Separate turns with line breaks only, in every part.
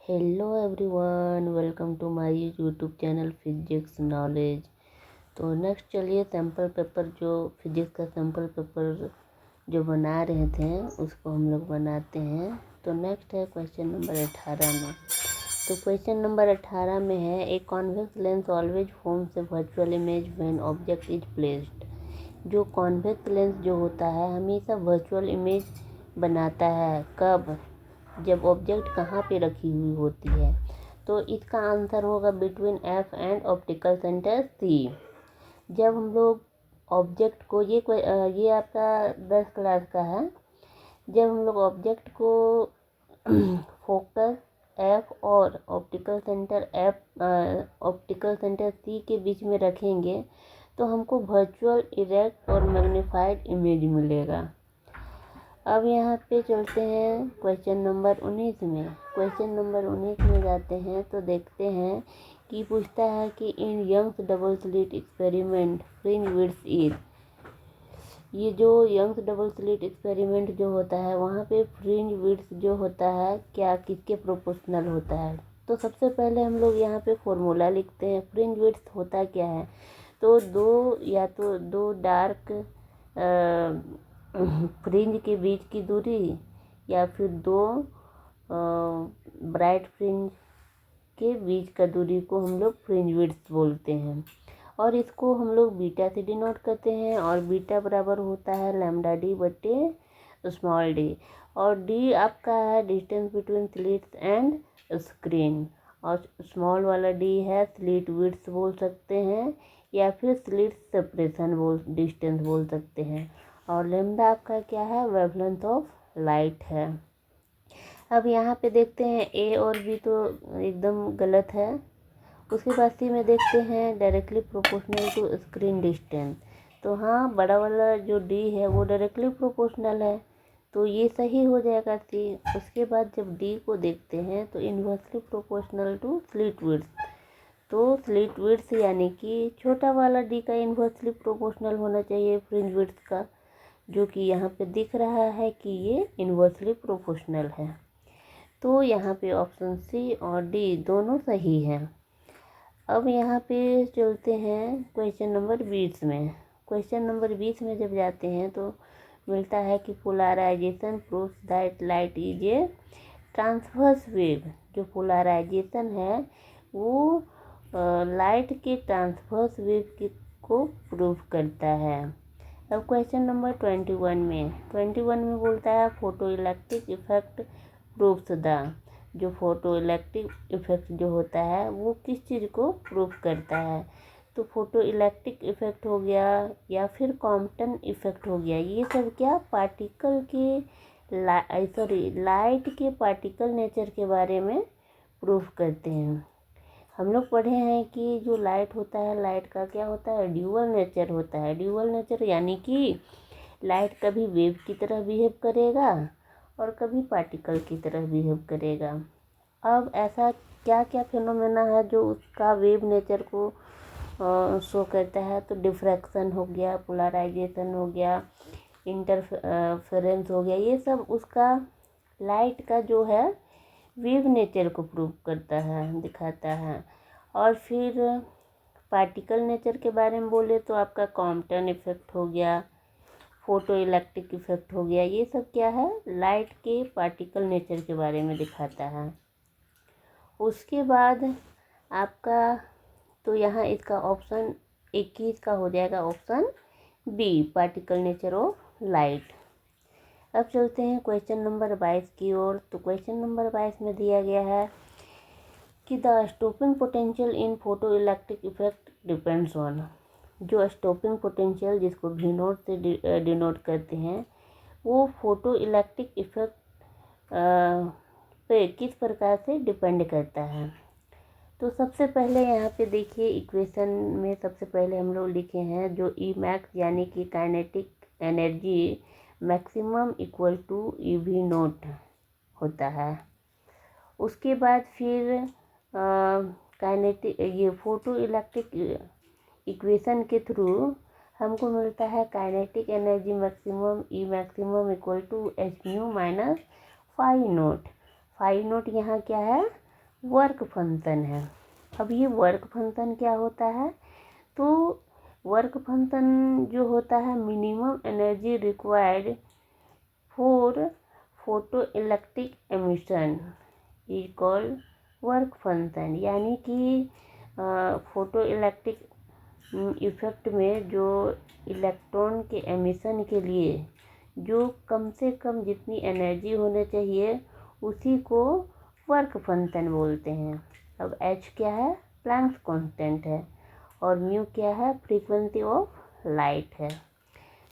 Hello everyone, welcome to my YouTube channel physics knowledge. तो next चलिए sample paper जो physics का sample paper जो बना रहे थे उसको हम लोग बनाते हैं। तो नेक्स्ट है क्वेश्चन नंबर 18 में। तो क्वेश्चन नंबर 18 में है a convex lens always forms a virtual image when object is placed. जो कॉन्वेक्स लेंस जो होता है हमेशा वर्चुअल इमेज बनाता है। कब? जब ऑब्जेक्ट कहाँ पे रखी हुई होती है। तो इसका आंसर होगा between F and optical centre C. जब हम लोग ऑब्जेक्ट को ये आपका 10 क्लास का है। जब हम लोग ऑब्जेक्ट को फोकस एफ और ऑप्टिकल सेंटर सी के बीच में रखेंगे तो हमको वर्चुअल इरेक्ट और मैग्नीफाइड इमेज मिलेगा। अब यहाँ पे चलते हैं क्वेश्चन नंबर 19 में। क्वेश्चन नंबर 19 में जाते हैं तो देखते हैं कि पूछता है कि in Young's double slit experiment fringe width is. ये जो यंग्स डबल स्लिट एक्सपेरिमेंट जो होता है वहाँ पे फ्रिंज विड्थ जो होता है क्या किसके प्रोपोर्शनल होता है। तो सबसे पहले हम लोग यहाँ पे फॉर्मूला लिखते हैं। फ्रिंज विड्थ होता क्या है, तो दो डार्क फ्रिंज के बीच की दूरी या फिर दो ब्राइट फ्रिंज के बीच का दूरी को हम लोग फ्रिंज विड्थ बोलते हैं। और इसको हम लोग बीटा से डिनोट करते हैं और बीटा बराबर होता है लैम्डा डी बटे स्मॉल डी। और डी आपका है distance between slits and screen, और स्मॉल वाला डी है स्लिट विड्थ बोल सकते हैं या फिर स्लिट सेपरेशन डिस्टेंस बोल सकते हैं। और लैम्डा आपका क्या है, वेवलेंथ ऑफ लाइट है। अब यहाँ पे देखते हैं ए और बी तो एकदम गलत है। उसके बाद सी में देखते हैं directly proportional to screen distance. तो हाँ, बड़ा वाला जो डी है वो डायरेक्टली प्रोपोर्शनल है, तो ये सही हो जाएगा सी। उसके बाद जब डी को देखते हैं तो inversely proportional to slit width. तो स्लिट विड्थ यानी कि छोटा वाला डी का इन्वर्सली प्रोपोर्शनल होना चाहिए फ्रिंज विड्थ का, जो कि यहाँ पे दिख रहा है कि ये इन्वर्सली प्रोपोर्शनल है। तो यहाँ पे ऑप्शन सी और डी दोनों सही हैं। अब यहाँ पे चलते हैं क्वेश्चन नंबर 20 में। क्वेश्चन नंबर 20 में जब जाते हैं तो मिलता है कि polarization proves that light is a transverse wave. जो पोलराइजेशन है वो लाइट के ट्रांसवर्स वेव को प्रूव करता है। अब क्वेश्चन नंबर 21 में बोलता है photo electric effect proves the. जो फोटो इलेक्ट्रिक इफेक्ट जो होता है वो किस चीज़ को प्रूव करता है। तो फोटो इलेक्ट्रिक इफेक्ट हो गया या फिर कॉम्पटन इफेक्ट हो गया, ये सब क्या पार्टिकल के लाइट के पार्टिकल नेचर के बारे में प्रूव करते हैं। हम लोग पढ़े हैं कि जो लाइट होता है लाइट का क्या होता है, ड्यूअल नेचर होता है। ड्यूअल नेचर यानी कि लाइट कभी वेव की तरह बिहेव करेगा और कभी पार्टिकल की तरह बिहेव करेगा। अब ऐसा क्या क्या फिनोमेना है जो उसका वेव नेचर को शो करता है। तो डिफ्रैक्शन हो गया, पोलराइजेशन हो गया, इंटरफेरेंस हो गया, ये सब उसका लाइट का जो है वेव नेचर को प्रूव करता है, दिखाता है। और फिर पार्टिकल नेचर के बारे में बोले तो आपका कॉम्पटन इफेक्ट हो गया, फोटो इलेक्ट्रिक इफेक्ट हो गया, ये सब क्या है, लाइट के पार्टिकल नेचर के बारे में दिखाता है। उसके बाद आपका तो यहाँ इसका ऑप्शन 21 का हो जाएगा option B, particle nature of light. अब चलते हैं क्वेश्चन नंबर 22 की ओर। तो क्वेश्चन नंबर 22 में दिया गया है कि the stopping potential in photo electric effect depends on. जो स्टॉपिंग पोटेंशियल जिसको वी नोट से डिनोट करते हैं वो फोटो इलेक्ट्रिक इफेक्ट पे किस प्रकार से डिपेंड करता है। तो सबसे पहले यहाँ पे देखिए इक्वेशन में सबसे पहले हम लोग लिखे हैं जो ई मैक्स यानी कि kinetic energy maximum equal to E V nought होता है। उसके बाद फिर काइनेटिक ये फोटो इलेक्ट्रिक इक्वेशन के थ्रू हमको मिलता है kinetic energy maximum E maximum equal to H mu minus phi nought. Phi nought यहाँ क्या है, वर्क फंक्शन है। अब ये वर्क फंक्शन क्या होता है, तो वर्क फंक्शन जो होता है minimum energy required for photo electric emission is called work function. यानी कि फोटो इलेक्ट्रिक इफेक्ट में जो इलेक्ट्रॉन के एमिशन के लिए जो कम से कम जितनी एनर्जी होनी चाहिए उसी को वर्क फंक्शन बोलते हैं। अब एच क्या है, प्लैंक्स कांस्टेंट है, और म्यू क्या है, फ्रीक्वेंसी ऑफ लाइट है।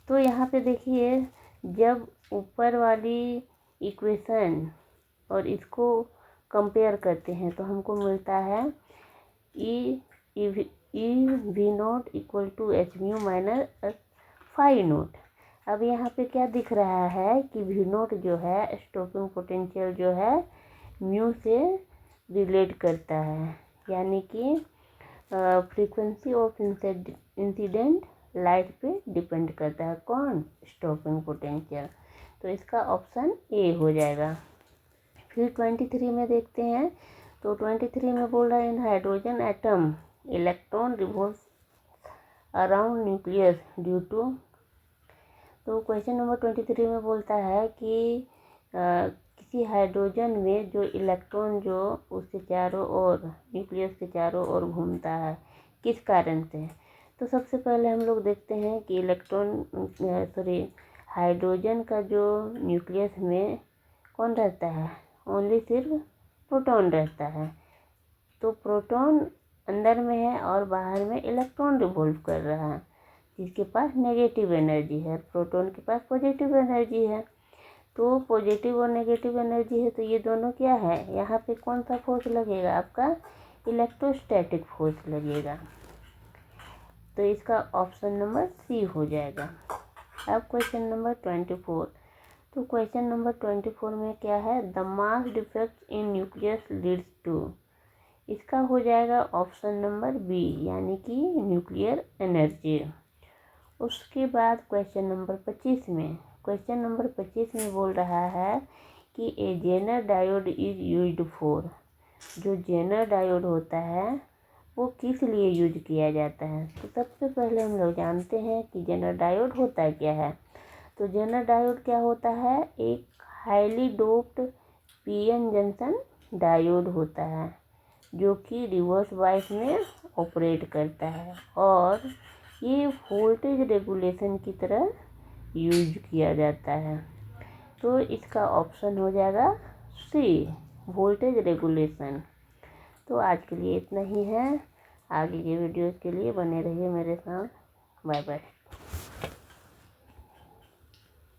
तो यहाँ पे देखिए, जब ऊपर वाली इक्वेशन और इसको कंपेयर करते हैं तो हमको मिलता है E V nought equal to H mu minus phi nought. अब यहाँ पे क्या दिख रहा है कि वी नॉट जो है स्टॉपिंग पोटेंशियल जो है म्यू से रिलेट करता है, यानी कि फ्रीक्वेंसी ऑफ इंसिडेंट लाइट पे डिपेंड करता है। कौन, स्टॉपिंग पोटेंशियल। तो इसका ऑप्शन ए हो जाएगा। फिर 23 में देखते हैं, तो 23 में बोल रहा है in hydrogen atom electron revolve around nucleus due to. तो क्वेश्चन नंबर 23 में बोलता है कि किसी हाइड्रोजन में जो इलेक्ट्रॉन जो उसके चारों ओर, न्यूक्लियस के चारों ओर घूमता है, किस कारण से। तो सबसे पहले हम लोग देखते हैं कि हाइड्रोजन का जो न्यूक्लियस में कौन रहता है, ओनली सिर्फ प्रोटॉन रहता है। तो प्रोटॉन अंदर में है और बाहर में इलेक्ट्रॉन रिवॉल्व कर रहा है, जिसके पास नेगेटिव एनर्जी है, प्रोटॉन के पास पॉजिटिव एनर्जी है। तो पॉजिटिव और नेगेटिव एनर्जी है, तो ये दोनों क्या है, यहाँ पे कौन सा फोर्स लगेगा, आपका इलेक्ट्रोस्टैटिक फोर्स लगेगा। तो इसका ऑप्शन नंबर सी हो जाएगा। अब क्वेश्चन नंबर 24। तो क्वेश्चन नंबर 24 में क्या है, the mass defect in nucleus leads to. इसका हो जाएगा ऑप्शन नंबर बी, यानी कि न्यूक्लियर एनर्जी। उसके बाद क्वेश्चन नंबर 25 में, क्वेश्चन नंबर 25 में बोल रहा है कि a zener diode is used for. जो जेनर डायोड होता है वो किस लिए यूज किया जाता है। तो सबसे पहले हम लोग जानते हैं कि जेनर डायोड होता क्या है। तो जेनर डायोड क्या होता है, एक highly doped PN junction diode होता है जो कि रिवर्स बायस में ऑपरेट करता है, और ये वोल्टेज रेगुलेशन की तरह यूज किया जाता है। तो इसका ऑप्शन हो जाएगा सी, वोल्टेज रेगुलेशन। तो आज के लिए इतना ही है। आगे के वीडियोस के लिए बने रहिए मेरे साथ। Bye bye.